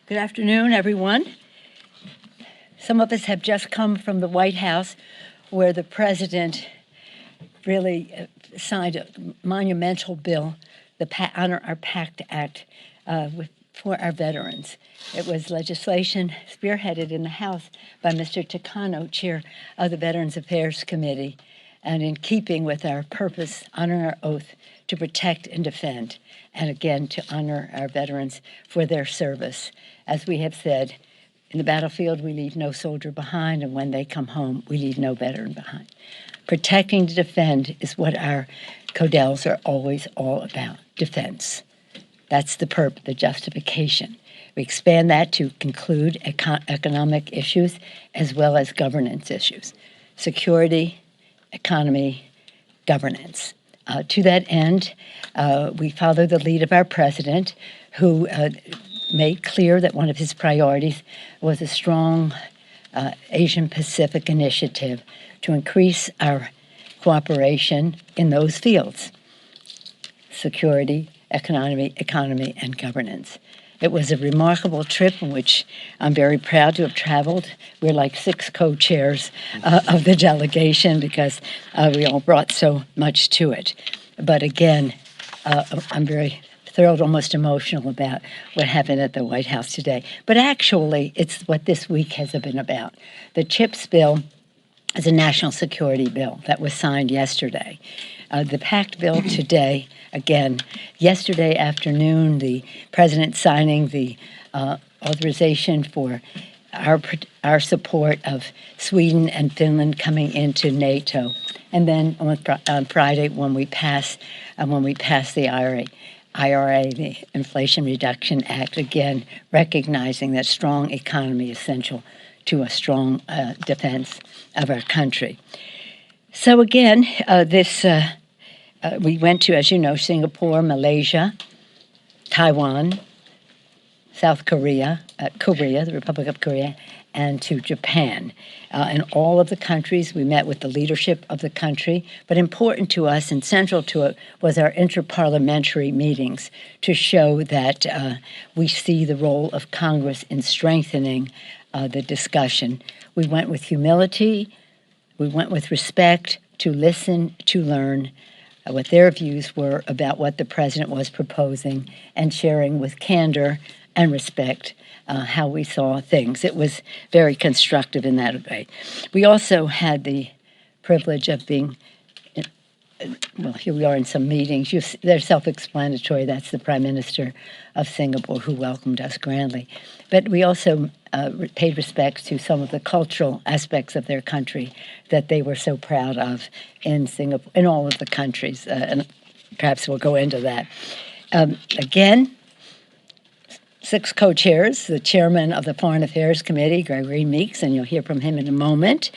Good afternoon, everyone. Some of us have just come from the White House, where the president really signed a monumental bill, the Honor Our Pact Act, for our veterans. It was legislation spearheaded in the House by Mr. Takano, chair of the Veterans Affairs Committee, and in keeping with our purpose, honor our oath to protect and defend, and again, to honor our veterans for their service. As we have said, in the battlefield, we leave no soldier behind, and when they come home, we leave no veteran behind. Protecting to defend is what our CODELs are always all about, defense. That's the purpose, the justification. We expand that to include economic issues as well as governance issues, security, economy, governance. To that end, we follow the lead of our president, who made clear that one of his priorities was a strong Asian Pacific initiative to increase our cooperation in those fields: security, economy, and governance. It was a remarkable trip in which I'm very proud to have traveled. We're like 6 co-chairs of the delegation because we all brought so much to it. But again, I'm very thrilled, almost emotional about what happened at the White House today. But actually, it's what this week has been about. The CHIPS bill is a national security bill that was signed yesterday. The PACT bill today, again, yesterday afternoon, the president signing the authorization for our support of Sweden and Finland coming into NATO, and then on Friday when we pass the IRA, the Inflation Reduction Act, again recognizing that strong economy is essential to a strong defense of our country. So again, we went to, as you know, Singapore, Malaysia, Taiwan, South Korea, the Republic of Korea, and to Japan. In all of the countries, we met with the leadership of the country, but important to us and central to it was our interparliamentary meetings to show that we see the role of Congress in strengthening the discussion. We went with humility, we went with respect to listen, to learn what their views were about what the president was proposing, and sharing with candor and respect how we saw things. It was very constructive in that way. We also had the privilege of being, well, here we are in some meetings. They're self-explanatory. That's the Prime Minister of Singapore, who welcomed us grandly. But we also paid respects to some of the cultural aspects of their country that they were so proud of in Singapore, in all of the countries, and perhaps we'll go into that. Again, 6 co-chairs, the chairman of the Foreign Affairs Committee, Gregory Meeks, and you'll hear from him in a moment,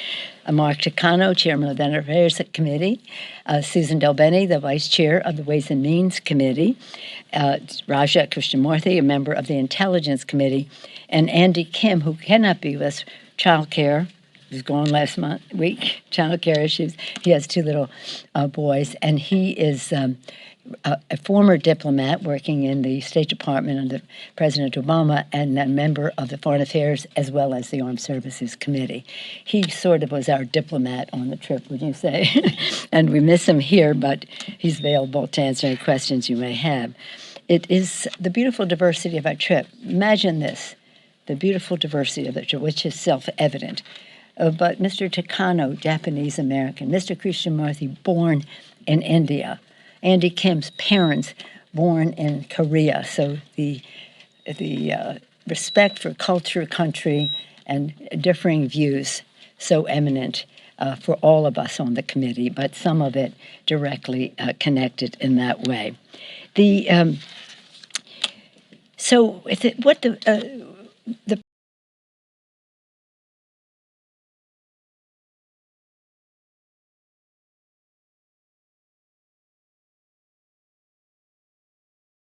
Mark Takano, chairman of the Veterans Affairs Committee, Susan Delbeni, the vice chair of the Ways and Means Committee, Raja Krishnamurthy, a member of the Intelligence Committee, and Andy Kim, who cannot be with us, child care. He was gone last week, child care issues. He has 2 little boys, and he is a former diplomat working in the State Department under President Obama, and a member of the Foreign Affairs as well as the Armed Services Committee. He sort of was our diplomat on the trip, would you say? And we miss him here, but he's available to answer any questions you may have. It is the beautiful diversity of our trip. Imagine this, the beautiful diversity of the trip, which is self-evident. But Mr. Takano, Japanese American, Mr. Krishnamurthy, born in India, Andy Kim's parents born in Korea. So the respect for culture, country, and differing views so eminent for all of us on the committee, but some of it directly connected in that way.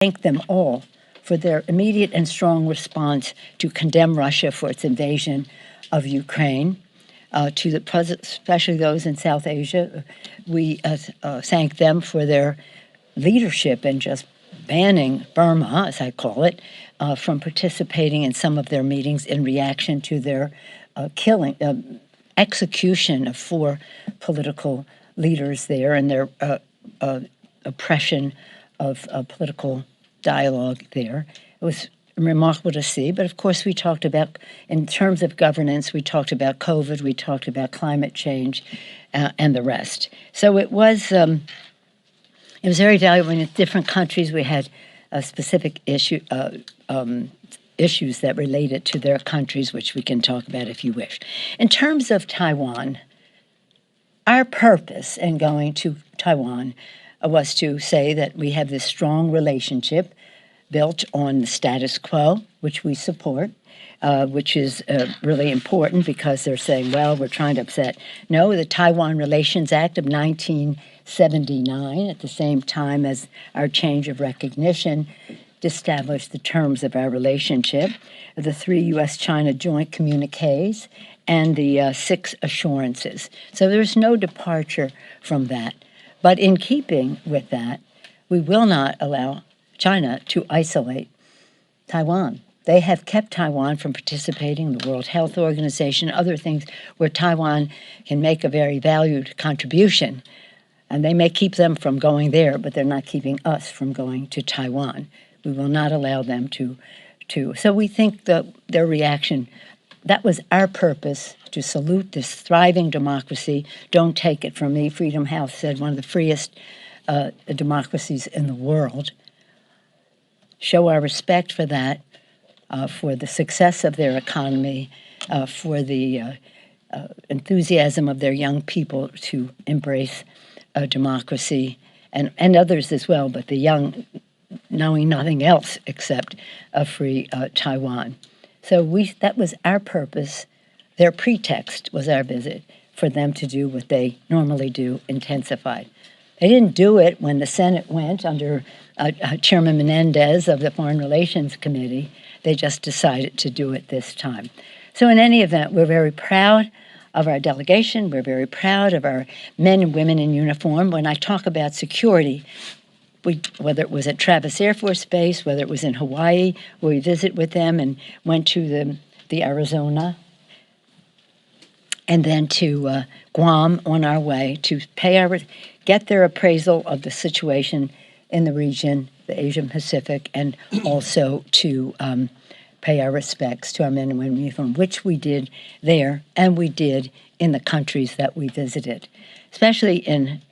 Thank them all for their immediate and strong response to condemn Russia for its invasion of Ukraine. To the president, especially those in South Asia, we thank them for their leadership and just banning Burma, as I call it, from participating in some of their meetings in reaction to their execution of 4 political leaders there and their oppression of political dialogue there. It was remarkable to see, but of course we talked about, in terms of governance, we talked about COVID, we talked about climate change, and the rest. So it was very valuable. In different countries we had specific issues that related to their countries, which we can talk about if you wish. In terms of Taiwan, our purpose in going to Taiwan was to say that we have this strong relationship built on the status quo, which we support, which is really important because they're saying, well, we're trying to upset. No, the Taiwan Relations Act of 1979, at the same time as our change of recognition, established the terms of our relationship, the 3 U.S.-China joint communiques, and the 6 assurances. So there's no departure from that. But in keeping with that, we will not allow China to isolate Taiwan. They have kept Taiwan from participating in the World Health Organization, other things where Taiwan can make a very valued contribution. And they may keep them from going there, but they're not keeping us from going to Taiwan. We will not allow them to. So we think that their reaction, that was our purpose, to salute this thriving democracy. Don't take it from me. Freedom House said one of the freest democracies in the world. Show our respect for that, for the success of their economy, for the enthusiasm of their young people to embrace democracy, and others as well, but the young knowing nothing else except a free Taiwan. So that was our purpose. Their pretext was our visit, for them to do what they normally do, intensified. They didn't do it when the Senate went under Chairman Menendez of the Foreign Relations Committee. They just decided to do it this time. So in any event, we're very proud of our delegation. We're very proud of our men and women in uniform. When I talk about security, whether it was at Travis Air Force Base, whether it was in Hawaii, where we visit with them and went to the Arizona, and then to Guam on our way to get their appraisal of the situation in the region, the Asian Pacific, and also to pay our respects to our men and women in uniform, which we did there, and we did in the countries that we visited, especially in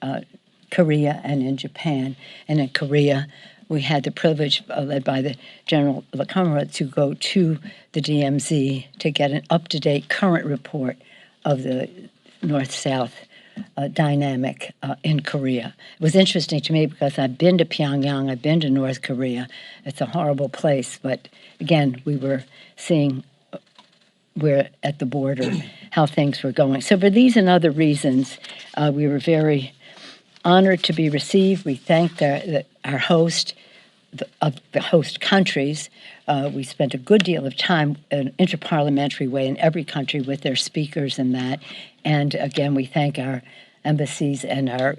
Korea and in Japan. And in Korea, we had the privilege, led by the General Lakamura, to go to the DMZ to get an up-to-date current report of the North-South dynamic in Korea. It was interesting to me because I've been to Pyongyang, I've been to North Korea. It's a horrible place, but again, we were seeing where at the border how things were going. So for these and other reasons, we were very honored to be received. We thanked our host, of the host countries. We spent a good deal of time in an interparliamentary way in every country with their speakers and that. And again, we thank our embassies and our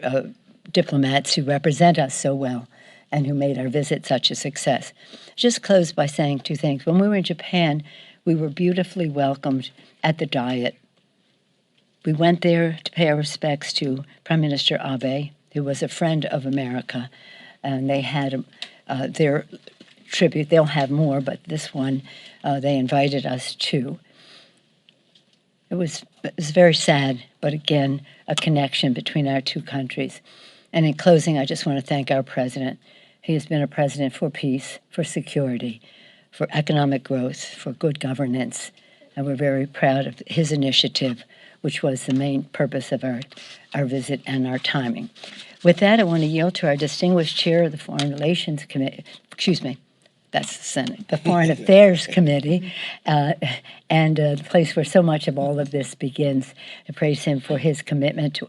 diplomats who represent us so well and who made our visit such a success. Just close by saying 2 things. When we were in Japan, we were beautifully welcomed at the Diet. We went there to pay our respects to Prime Minister Abe, who was a friend of America, and they had their tribute. They'll have more, but this one they invited us to. It was very sad, but again, a connection between our 2 countries. And in closing, I just want to thank our president. He has been a president for peace, for security, for economic growth, for good governance, and we're very proud of his initiative, which was the main purpose of our visit and our timing. With that, I want to yield to our distinguished chair of the Foreign Relations Committee, that's the Senate, the Foreign Affairs Committee, and the place where so much of all of this begins, to praise him for his commitment to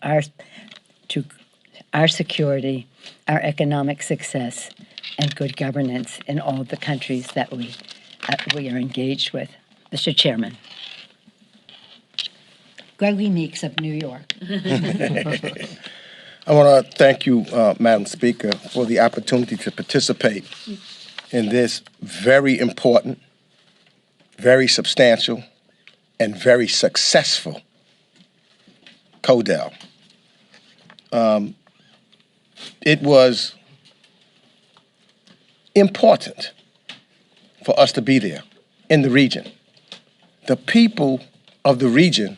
our security, our economic success, and good governance in all of the countries that we are engaged with. Mr. Chairman. Gregory Meeks of New York. I want to thank you, Madam Speaker, for the opportunity to participate in this very important, very substantial, and very successful CODEL. It was important for us to be there in the region. The people of the region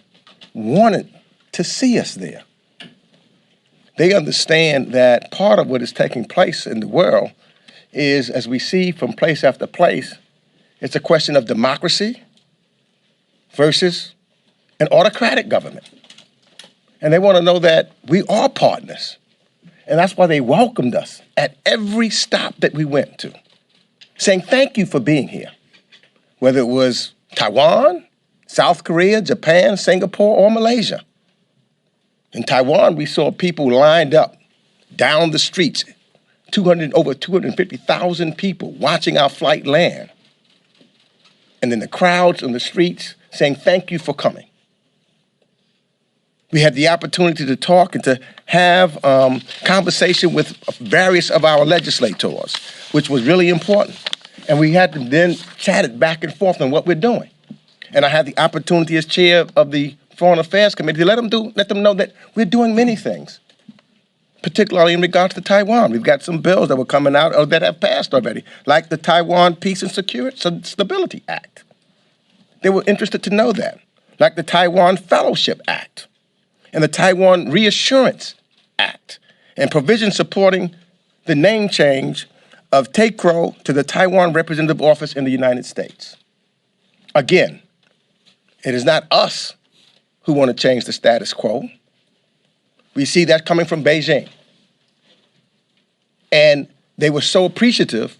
wanted to see us there. They understand that part of what is taking place in the world is, as we see from place after place, it's a question of democracy versus an autocratic government. And they want to know that we are partners. And that's why they welcomed us at every stop that we went to, saying thank you for being here, whether it was Taiwan, South Korea, Japan, Singapore, or Malaysia. In Taiwan, we saw people lined up down the streets, over 250,000 people watching our flight land. And then the crowds on the streets saying, thank you for coming. We had the opportunity to talk and to have conversation with various of our legislators, which was really important. And we had to then chat it back and forth on what we're doing. And I had the opportunity as chair of the Foreign Affairs Committee to let them know that we're doing many things, particularly in regards to Taiwan. We've got some bills that were coming out or that have passed already, like the Taiwan Peace and Stability Act. They were interested to know that, like the Taiwan Fellowship Act and the Taiwan Reassurance Act, and provisions supporting the name change of TACRO to the Taiwan Representative Office in the United States. Again, it is not us who want to change the status quo. We see that coming from Beijing. And they were so appreciative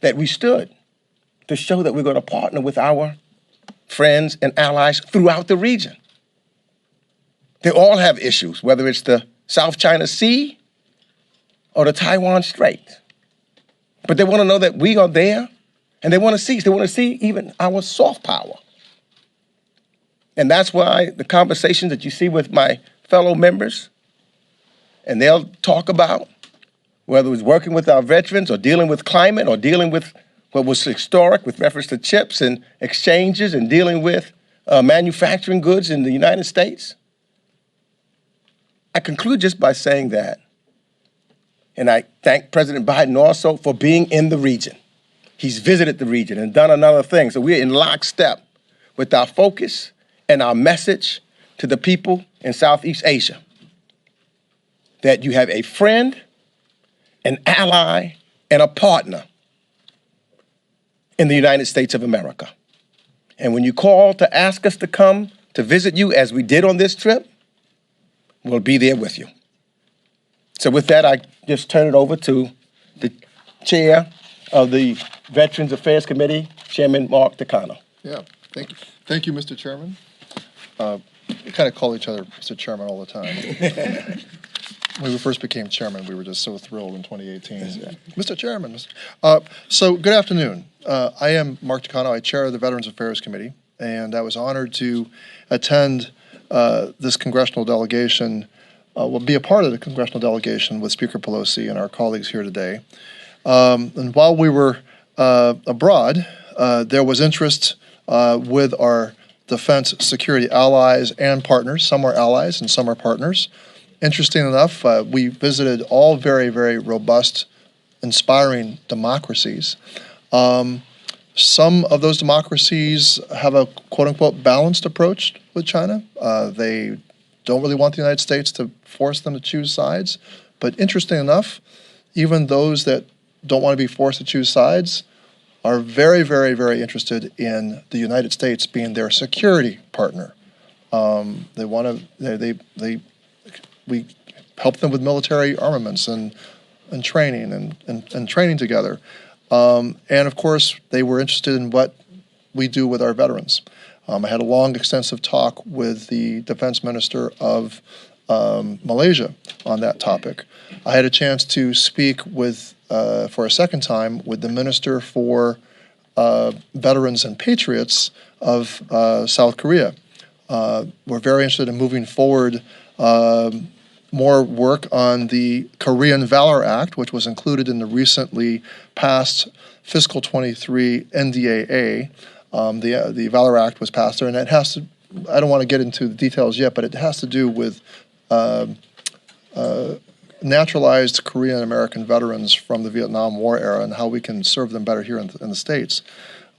that we stood to show that we're going to partner with our friends and allies throughout the region. They all have issues, whether it's the South China Sea or the Taiwan Strait. But they want to know that we are there, and they want to see even our soft power. And that's why the conversations that you see with my fellow members, and they'll talk about whether it's working with our veterans or dealing with climate or dealing with what was historic with reference to chips and exchanges and dealing with manufacturing goods in the United States. I conclude just by saying that, and I thank President Biden also for being in the region. He's visited the region and done another thing. So we're in lockstep with our focus and our message to the people in Southeast Asia, that you have a friend, an ally, and a partner in the United States of America. And when you call to ask us to come to visit you, as we did on this trip, we'll be there with you. So with that, I just turn it over to the chair of the Veterans Affairs Committee, Chairman Mark Takano. Yeah, thank you. Thank you, Mr. Chairman. We kind of call each other Mr. Chairman all the time. When we first became chairman, we were just so thrilled in 2018. Mr. Chairman. So good afternoon. I am Mark Takano. I chair the Veterans Affairs Committee, and I was honored to attend this congressional delegation, be a part of the congressional delegation with Speaker Pelosi and our colleagues here today. And while we were abroad, there was interest with our defense security allies and partners. Some are allies and some are partners. Interesting enough, we visited all very, very robust, inspiring democracies. Some of those democracies have a quote-unquote balanced approach with China. They don't really want the United States to force them to choose sides. But interesting enough, even those that don't want to be forced to choose sides are very, very, very interested in the United States being their security partner. We help them with military armaments and training and training together. And of course, they were interested in what we do with our veterans. I had a long, extensive talk with the defense minister of Malaysia on that topic. I had a chance to speak with, for a second time, with the Minister for Veterans and Patriots of South Korea. We're very interested in moving forward more work on the Korean Valor Act, which was included in the recently passed fiscal 23 NDAA. The Valor Act was passed there, and it has to, I don't want to get into the details yet, but it has to do with naturalized Korean American veterans from the Vietnam War era and how we can serve them better here in the States.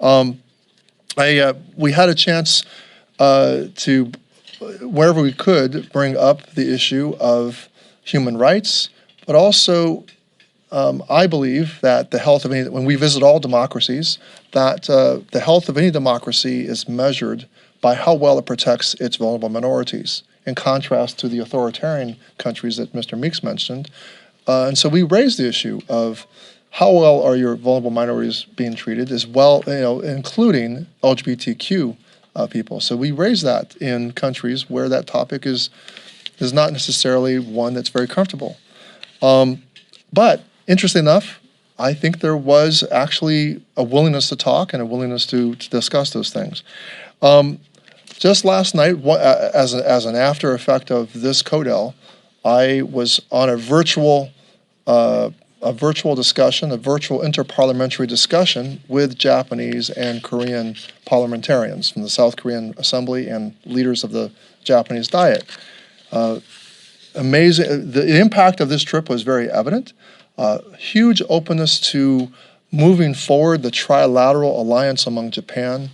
We had a chance to, wherever we could, bring up the issue of human rights, but also I believe that the health of any, when we visit all democracies, that the health of any democracy is measured by how well it protects its vulnerable minorities, in contrast to the authoritarian countries that Mr. Meeks mentioned. And so we raised the issue of how well are your vulnerable minorities being treated, as well, including LGBTQ people. So we raised that in countries where that topic is not necessarily one that's very comfortable. But interesting enough, I think there was actually a willingness to talk and a willingness to discuss those things. Just last night, as an after effect of this CODEL, I was on a virtual discussion, a virtual interparliamentary discussion with Japanese and Korean parliamentarians from the South Korean Assembly and leaders of the Japanese Diet. Amazing. The impact of this trip was very evident. Huge openness to moving forward the trilateral alliance among Japan,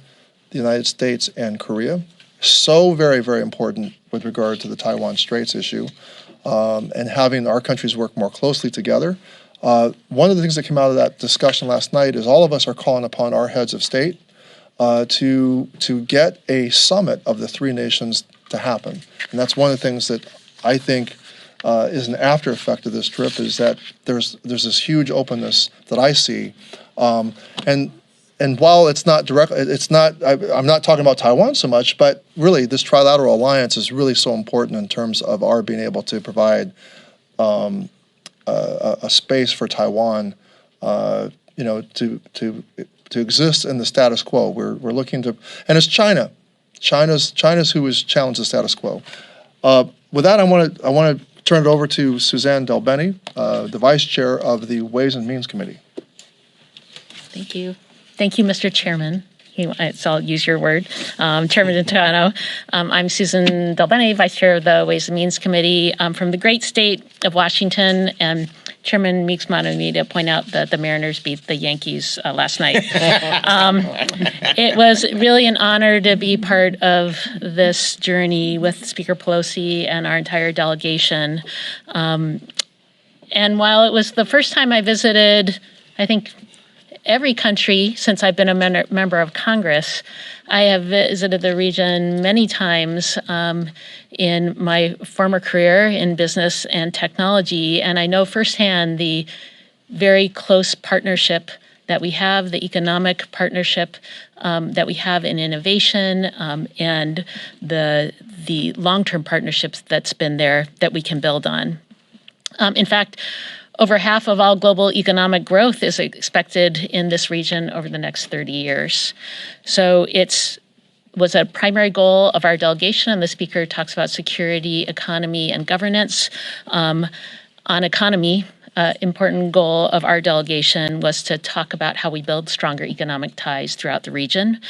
the United States, and Korea. So very, very important with regard to the Taiwan Straits issue, and having our countries work more closely together. One of the things that came out of that discussion last night is all of us are calling upon our heads of state to get a summit of the three nations to happen. And that's one of the things that I think is an after effect of this trip, is that there's this huge openness that I see. And while it's not direct, I'm not talking about Taiwan so much, but really this trilateral alliance is really so important in terms of our being able to provide a space for Taiwan, to exist in the status quo. We're looking to, and it's China's who has challenged the status quo. With that, I want to turn it over to Suzanne Delbene, the Vice Chair of the Ways and Means Committee. Thank you. Thank you, Mr. Chairman. So I'll use your word, Chairman Natano. I'm Susan Delbene, Vice Chair of the Ways and Means Committee from the great state of Washington. And Chairman Meeks wanted me to point out that the Mariners beat the Yankees last night. It was really an honor to be part of this journey with Speaker Pelosi and our entire delegation. And while it was the first time I visited, I think, every country since I've been a member of Congress, I have visited the region many times in my former career in business and technology, and I know firsthand the very close partnership that we have, the economic partnership that we have in innovation, and the long-term partnerships that's been there that we can build on. In fact, over half of all global economic growth is expected in this region over the next 30 years. So it was a primary goal of our delegation, and the speaker talks about security, economy, and governance. On economy, important goal of our delegation was to talk about how we build stronger economic ties throughout the region.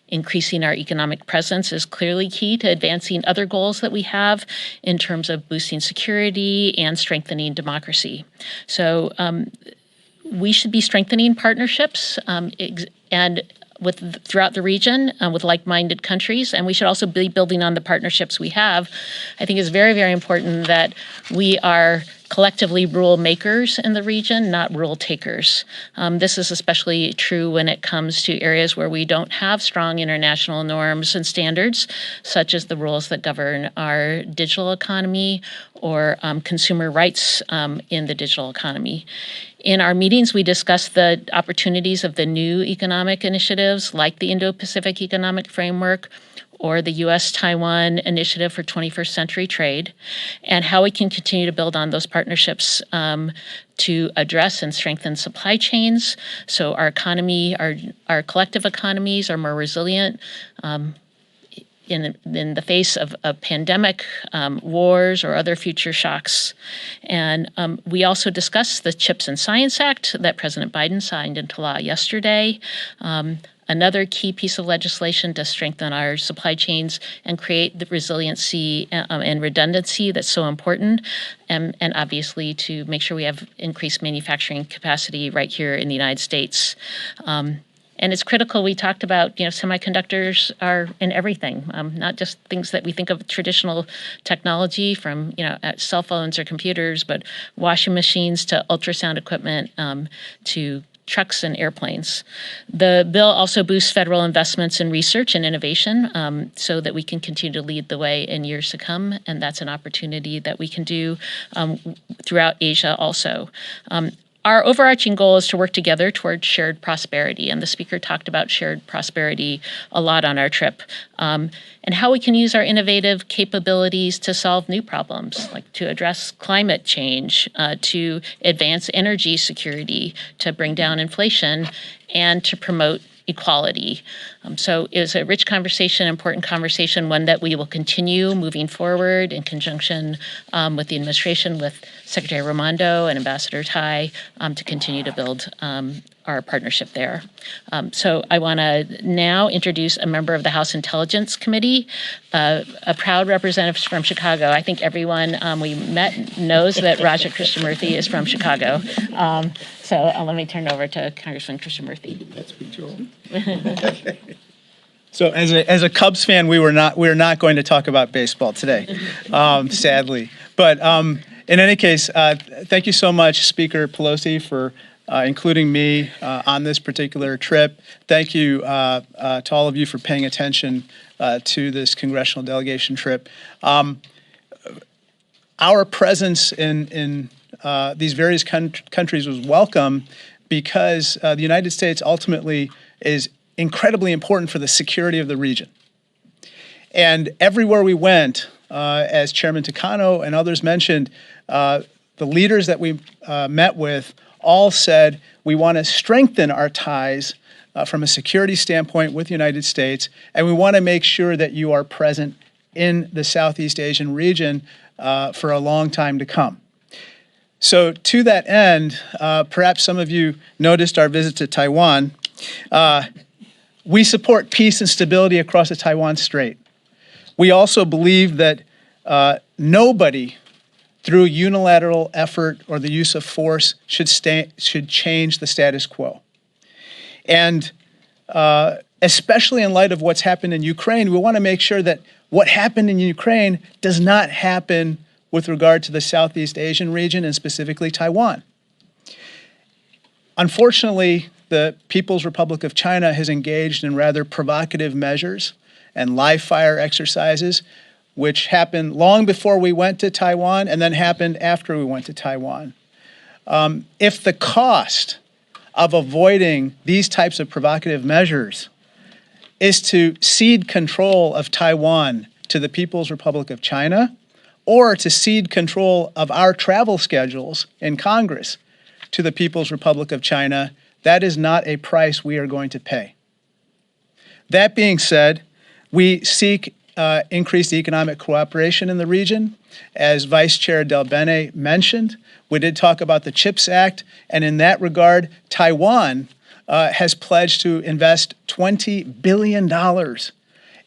Increasing our economic presence is clearly key to advancing other goals that we have in terms of boosting security and strengthening democracy. So we should be strengthening partnerships and throughout the region with like-minded countries, and we should also be building on the partnerships we have. I think it's very, very important that we are collectively rule makers in the region, not rule takers. This is especially true when it comes to areas where we don't have strong international norms and standards, such as the rules that govern our digital economy or consumer rights in the digital economy. In our meetings, we discussed the opportunities of the new economic initiatives like the Indo-Pacific Economic Framework or the U.S.-Taiwan Initiative for 21st Century Trade, and how we can continue to build on those partnerships to address and strengthen supply chains so our economy, our collective economies are more resilient, in the face of a pandemic, wars, or other future shocks. And we also discussed the CHIPS and Science Act that President Biden signed into law yesterday. Another key piece of legislation to strengthen our supply chains and create the resiliency and redundancy that's so important, and obviously to make sure we have increased manufacturing capacity right here in the United States. And it's critical. We talked about, semiconductors are in everything, not just things that we think of traditional technology from, cell phones or computers, but washing machines to ultrasound equipment to trucks and airplanes. The bill also boosts federal investments in research and innovation so that we can continue to lead the way in years to come. And that's an opportunity that we can do throughout Asia also. Our overarching goal is to work together toward shared prosperity, and the speaker talked about shared prosperity a lot on our trip, and how we can use our innovative capabilities to solve new problems, like to address climate change, to advance energy security, to bring down inflation, and to promote equality. So it was a rich conversation, important conversation, one that we will continue moving forward in conjunction with the administration, with Secretary Raimondo and Ambassador Tai to continue to build our partnership there. So I want to now introduce a member of the House Intelligence Committee, a proud representative from Chicago. I think everyone we met knows that Raja Krishnamurthy is from Chicago. So let me turn it over to Congressman Krishnamurthy. That's pretty cool. So as a Cubs fan, we're not going to talk about baseball today, sadly. But in any case, thank you so much, Speaker Pelosi, for including me on this particular trip. Thank you to all of you for paying attention to this congressional delegation trip. Our presence in these various countries was welcome because the United States ultimately is incredibly important for the security of the region. And everywhere we went, as Chairman Takano and others mentioned, the leaders that we met with all said we want to strengthen our ties from a security standpoint with the United States, and we want to make sure that you are present in the Southeast Asian region for a long time to come. So to that end, perhaps some of you noticed our visit to Taiwan. We support peace and stability across the Taiwan Strait. We also believe that nobody, through unilateral effort or the use of force, should change the status quo. And especially in light of what's happened in Ukraine, we want to make sure that what happened in Ukraine does not happen with regard to the Southeast Asian region and specifically Taiwan. Unfortunately, the People's Republic of China has engaged in rather provocative measures and live fire exercises, which happened long before we went to Taiwan and then happened after we went to Taiwan. If the cost of avoiding these types of provocative measures is to cede control of Taiwan to the People's Republic of China, or to cede control of our travel schedules in Congress to the People's Republic of China, that is not a price we are going to pay. That being said, we seek increased economic cooperation in the region. As Vice Chair Del Bene mentioned, we did talk about the CHIPS Act, and in that regard, Taiwan has pledged to invest $20 billion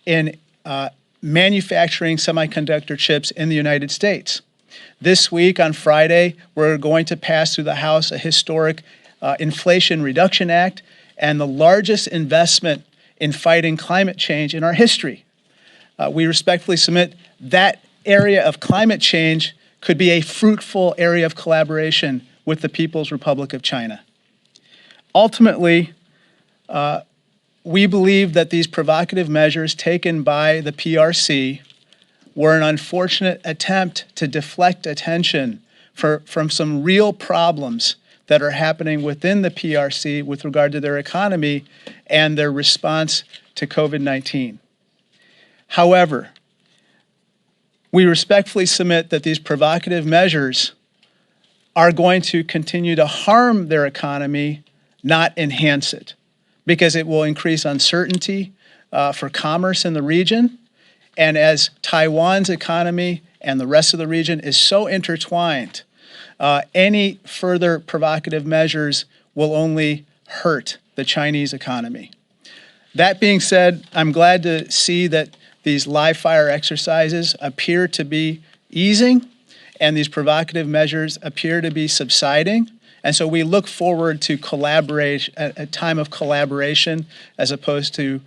in manufacturing semiconductor chips in the United States. This week, on Friday, we're going to pass through the House a historic Inflation Reduction Act and the largest investment in fighting climate change in our history. We respectfully submit that area of climate change could be a fruitful area of collaboration with the People's Republic of China. Ultimately, we believe that these provocative measures taken by the PRC were an unfortunate attempt to deflect attention from some real problems that are happening within the PRC with regard to their economy and their response to COVID-19. However, we respectfully submit that these provocative measures are going to continue to harm their economy, not enhance it, because it will increase uncertainty for commerce in the region. And as Taiwan's economy and the rest of the region is so intertwined, any further provocative measures will only hurt the Chinese economy. That being said, I'm glad to see that these live fire exercises appear to be easing and these provocative measures appear to be subsiding. And so we look forward to a time of collaboration as opposed to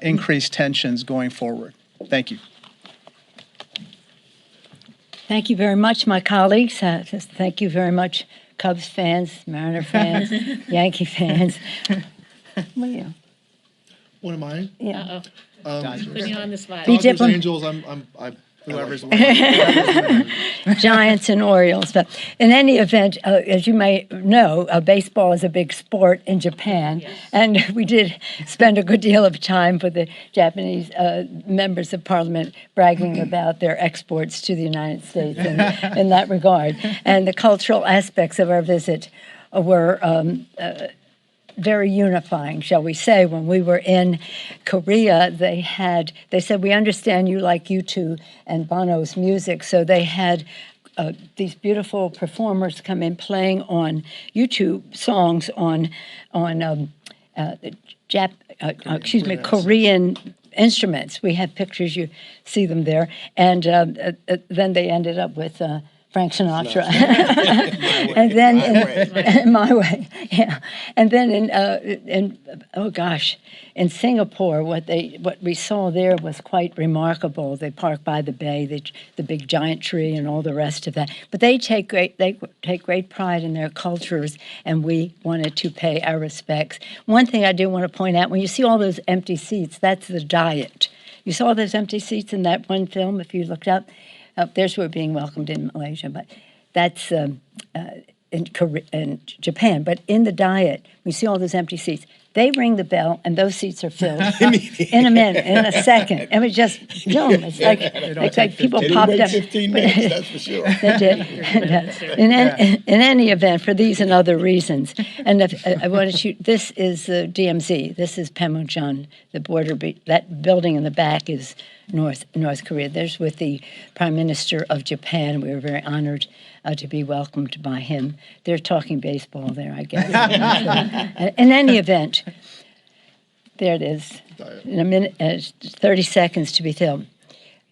increased tensions going forward. Thank you. Thank you very much, my colleagues. Thank you very much, Cubs fans, Mariner fans, Yankee fans. What are you? What am I? Yeah. Putting you on the spot. Be Dodgers, diplomat- Angels, I'm whoever's Giants and Orioles. But in any event, as you may know, baseball is a big sport in Japan. And we did spend a good deal of time with the Japanese members of parliament bragging about their exports to the United States in that regard. And the cultural aspects of our visit were very unifying, shall we say. When we were in Korea, they said, we understand you like U2 and Bono's music, so they had these beautiful performers come in playing on YouTube songs on Korean instruments. We have pictures, you see them there. And then they ended up with Frank Sinatra. And then my way, yeah. And then in Singapore, what we saw there was quite remarkable. They park by the bay, the big giant tree, and all the rest of that. But they take great pride in their cultures, and we wanted to pay our respects. One thing I do want to point out: when you see all those empty seats, that's the Diet. You saw those empty seats in that one film. If you looked up. There's where we're being welcomed in Malaysia, but that's in Japan. But in the Diet, we see all those empty seats. They ring the bell, and those seats are filled in a minute, in a second. And we just, it's like people popped up. 15 minutes, that's for sure. They did. And, in any event, for these and other reasons, and I wanted you, this is the DMZ. This is Panmunjom, the border. That building in the back is North Korea. There's with the Prime Minister of Japan. We were very honored to be welcomed by him. They're talking baseball there, I guess. In any event, there it is. In a minute, 30 seconds to be filmed.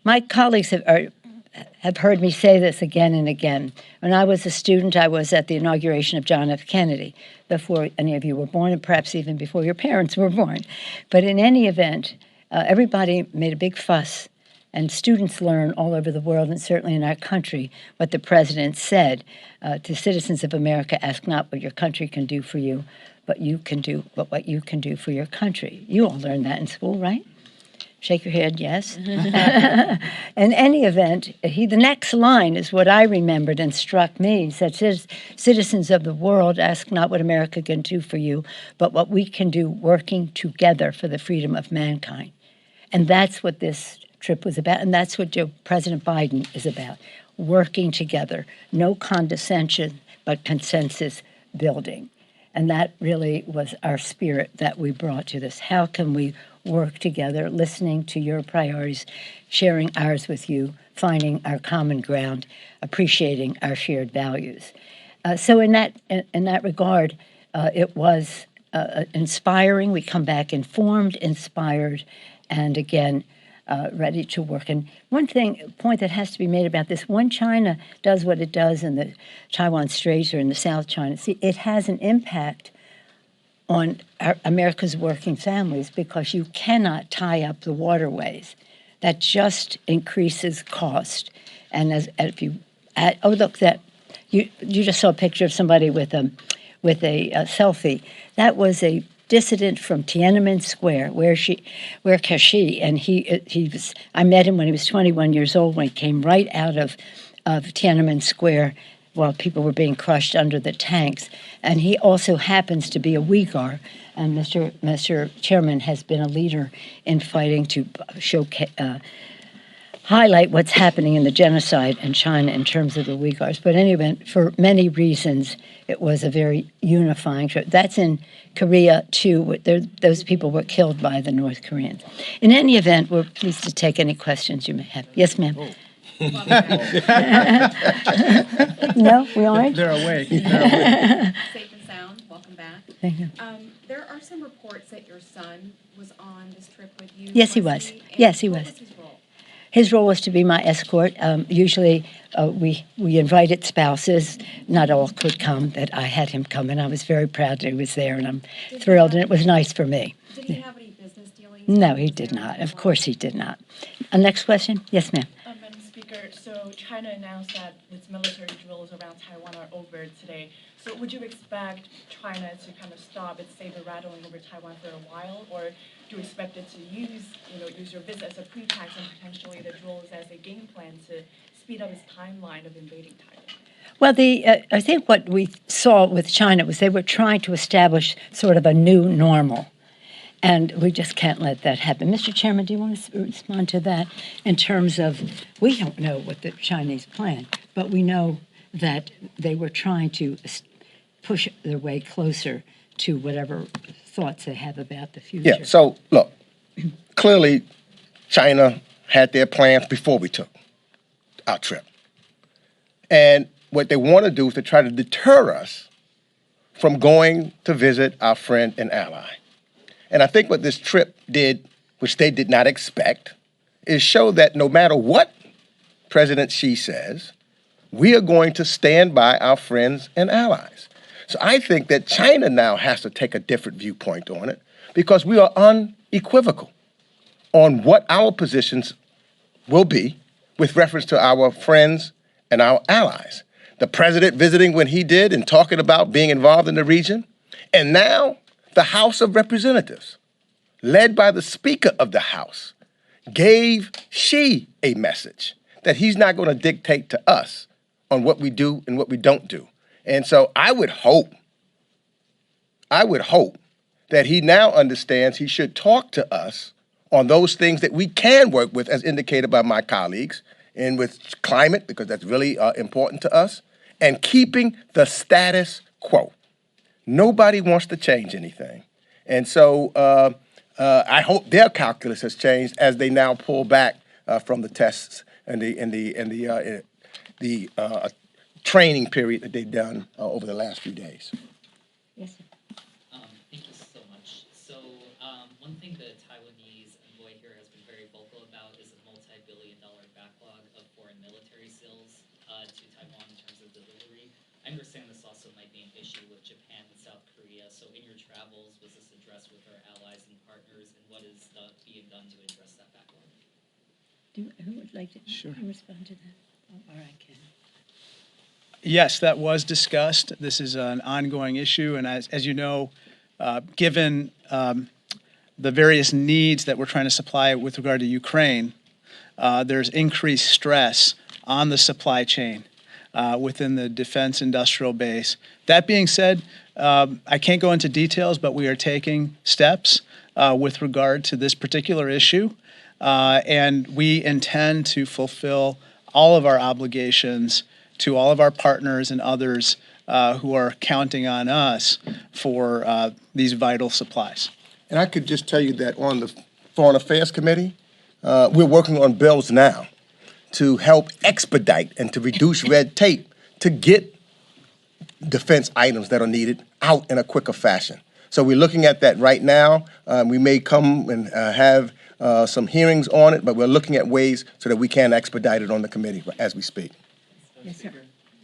My colleagues have heard me say this again and again. When I was a student, I was at the inauguration of John F. Kennedy, before any of you were born, and perhaps even before your parents were born. But in any event, everybody made a big fuss, and students learn all over the world, and certainly in our country, what the president said to citizens of America: ask not what your country can do for you, but what you can do for your country. You all learned that in school, right? Shake your head, yes. In any event, the next line is what I remembered and struck me. He said, citizens of the world, ask not what America can do for you, but what we can do working together for the freedom of mankind. And that's what this trip was about, and that's what President Biden is about, working together. No condescension, but consensus building. And that really was our spirit that we brought to this. How can we work together, listening to your priorities, sharing ours with you, finding our common ground, appreciating our shared values? So in that regard, it was inspiring. We come back informed, inspired, and again, ready to work. And one point that has to be made about this: when China does what it does in the Taiwan Straits or in the South China Sea, it has an impact on America's working families, because you cannot tie up the waterways. That just increases cost. And if you add, you just saw a picture of somebody with a selfie. That was a dissident from Tiananmen Square, where Kashi, and I met him when he was 21 years old, when he came right out of Tiananmen Square while people were being crushed under the tanks. And he also happens to be a Uyghur, and Mr. Chairman has been a leader in fighting to show highlight what's happening in the genocide in China in terms of the Uyghurs. But anyway, for many reasons, it was a very unifying trip. That's in Korea, too. Those people were killed by the North Koreans. In any event, we're pleased to take any questions you may have. Yes, ma'am. No, we aren't? They're awake. Safe and sound. Welcome back. Thank you. There are some reports that your son was on this trip with you. Yes, he was. And Yes, he what was. his role? His role was to be my escort. Usually, we invited spouses. Not all could come. That I had him come, and I was very proud that he was there, and I'm thrilled, and it was nice for me. Did he have any business dealings? No, he did not. Of course, he did not. Next question. Yes, ma'am. Madam Speaker, so China announced that its military drills around Taiwan are over today. So would you expect China to kind of stop its saber rattling over Taiwan for a while, or do you expect it to use your visit as a pretext and potentially the drills as a game plan to speed up its timeline of invading Taiwan? Well, I think what we saw with China was they were trying to establish sort of a new normal. And we just can't let that happen. Mr. Chairman, do you want to respond to that in terms of, we don't know what the Chinese plan, but we know that they were trying to push their way closer to whatever thoughts they have about the future. Yeah, so look, clearly China had their plans before we took our trip. And what they want to do is to try to deter us from going to visit our friend and ally. And I think what this trip did, which they did not expect, is show that no matter what President Xi says, we are going to stand by our friends and allies. So I think that China now has to take a different viewpoint on it because we are unequivocal on what our positions will be with reference to our friends and our allies. The president visiting when he did and talking about being involved in the region, and now the House of Representatives, led by the Speaker of the House, gave Xi a message that he's not going to dictate to us on what we do and what we don't do. And so I would hope that he now understands he should talk to us on those things that we can work with, as indicated by my colleagues, and with climate, because that's really important to us, and keeping the status quo. Nobody wants to change anything. And so I hope their calculus has changed as they now pull back from the tests and the training period that they've done over the last few days. Yes, sir. Thank you so much. So one thing the Taiwanese envoy here has been very vocal about is a multi-billion-dollar backlog of foreign military sales to Taiwan in terms of delivery. I understand this also might be an issue with Japan and South Korea. So in your travels, was this addressed with our allies and partners, and what is being done to address that backlog? Who would like to Sure. respond to that? Oh, all right, Ken. Yes, that was discussed. This is an ongoing issue, and as you know, given the various needs that we're trying to supply with regard to Ukraine, there's increased stress on the supply chain within the defense industrial base. That being said, I can't go into details, but we are taking steps with regard to this particular issue, and we intend to fulfill all of our obligations to all of our partners and others who are counting on us for these vital supplies. And I could just tell you that on the Foreign Affairs Committee, we're working on bills now to help expedite and to reduce red tape to get defense items that are needed out in a quicker fashion. So we're looking at that right now. We may come and have some hearings on it, but we're looking at ways so that we can expedite it on the committee as we speak. Yes, sir.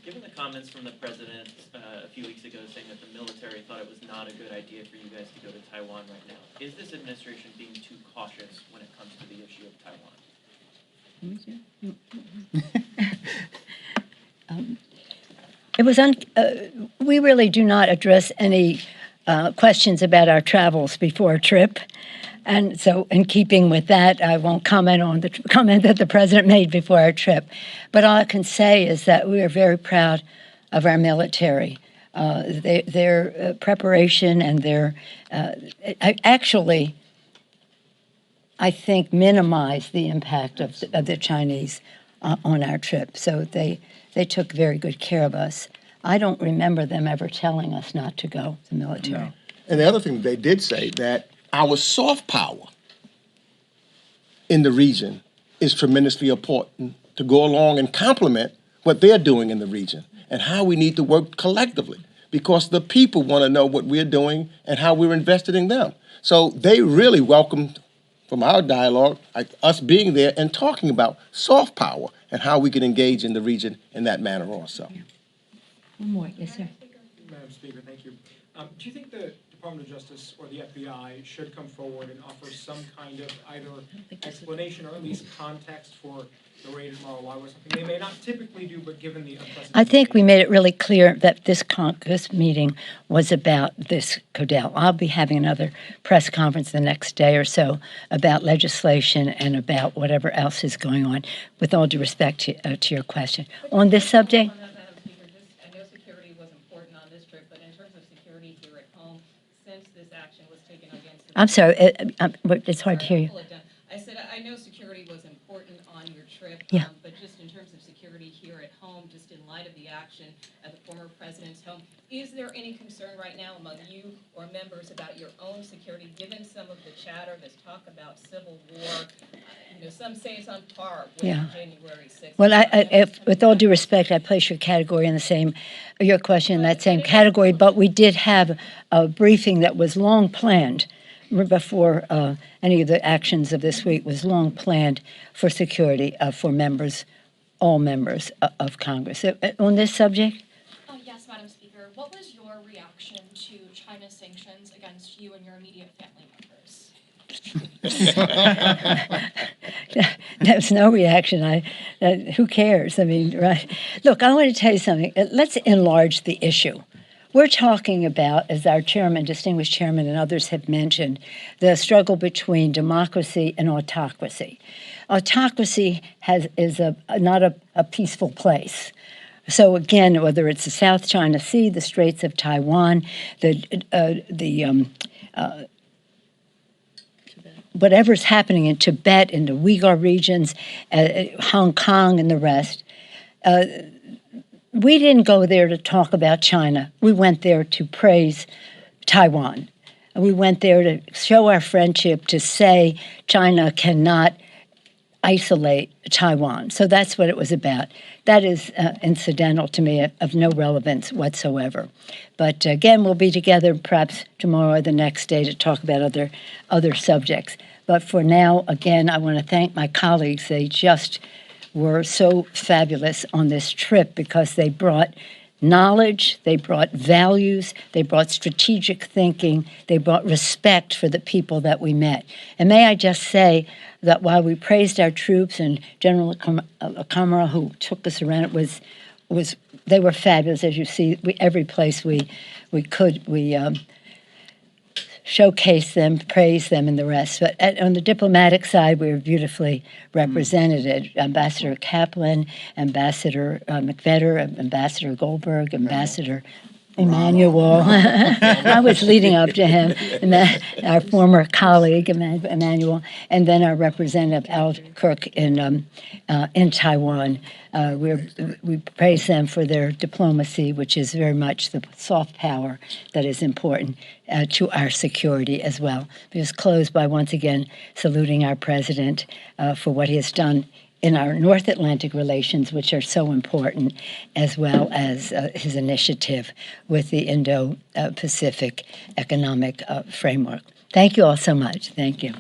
Given the comments from the president a few weeks ago saying that the military thought it was not a good idea for you guys to go to Taiwan right now, is this administration being too cautious when it comes to the issue of Taiwan? It was we really do not address any questions about our travels before a trip. And so in keeping with that, I won't comment on the comment that the president made before our trip. But all I can say is that we are very proud of our military. Their preparation and their actually, I think, minimize the impact of the Chinese on our trip. So they took very good care of us. I don't remember them ever telling us not to go, the military. No. And the other thing they did say that our soft power in the region is tremendously important to go along and complement what they're doing in the region and how we need to work collectively, because the people want to know what we're doing and how we're invested in them. So they really welcomed, from our dialogue, like us being there and talking about soft power and how we can engage in the region in that manner also. One more, yes, sir. Madam Speaker, thank you. Do you think the Department of Justice or the FBI should come forward and offer some kind of either explanation or at least context for the raid at Mar-a-Lago or something they may not typically do, but given the unprecedented... I think we made it really clear that this meeting was about this Codell. I'll be having another press conference the next day or so about legislation and about whatever else is going on, with all due respect to your question. On this subject... I know security was important on this trip, but in terms of security here at home, since this action was taken against... I'm sorry, it's hard to hear you. I said I know security was important on your trip, Yeah. But just in terms of security here at home, just in light of the action at the former president's home, is there any concern right now among you or members about your own security, given some of the chatter, this talk about civil war? Some say it's on par with January 6th. Well, with all due respect, I place your category in the same, your question in that same category, but we did have a briefing that was long planned before any of the actions of this week, was long planned for security for members, all members of Congress. On this subject? Yes, Madam Speaker. What was your reaction to China's sanctions against you and your immediate family members? There's no reaction. Who cares? I mean, right? Look, I want to tell you something. Let's enlarge the issue. We're talking about, as our chairman, distinguished chairman, and others have mentioned, the struggle between democracy and autocracy. Autocracy is not a peaceful place. So again, whether it's the South China Sea, the Straits of Taiwan, whatever's happening in Tibet, in the Uyghur regions, Hong Kong, and the rest. We didn't go there to talk about China. We went there to praise Taiwan. We went there to show our friendship, to say China cannot isolate Taiwan. So that's what it was about. That is incidental to me, of no relevance whatsoever. But again, we'll be together perhaps tomorrow or the next day to talk about other subjects. But for now, again, I want to thank my colleagues. They just were so fabulous on this trip because they brought knowledge, they brought values, they brought strategic thinking, they brought respect for the people that we met. And may I just say that while we praised our troops and General Kamara, who took us around, they were fabulous. As you see, every place we could, showcase them, praise them, and the rest. But on the diplomatic side, we were beautifully represented. Ambassador Kaplan, Ambassador McVetter, Ambassador Goldberg, Ambassador Emmanuel. I was leading up to him, and our former colleague, Emmanuel, and then our representative, Al Kirk, in Taiwan. We praise them for their diplomacy, which is very much the soft power that is important to our security as well. We just close by once again saluting our president for what he has done in our North Atlantic relations, which are so important, as well as his initiative with the Indo-Pacific Economic Framework. Thank you all so much. Thank you.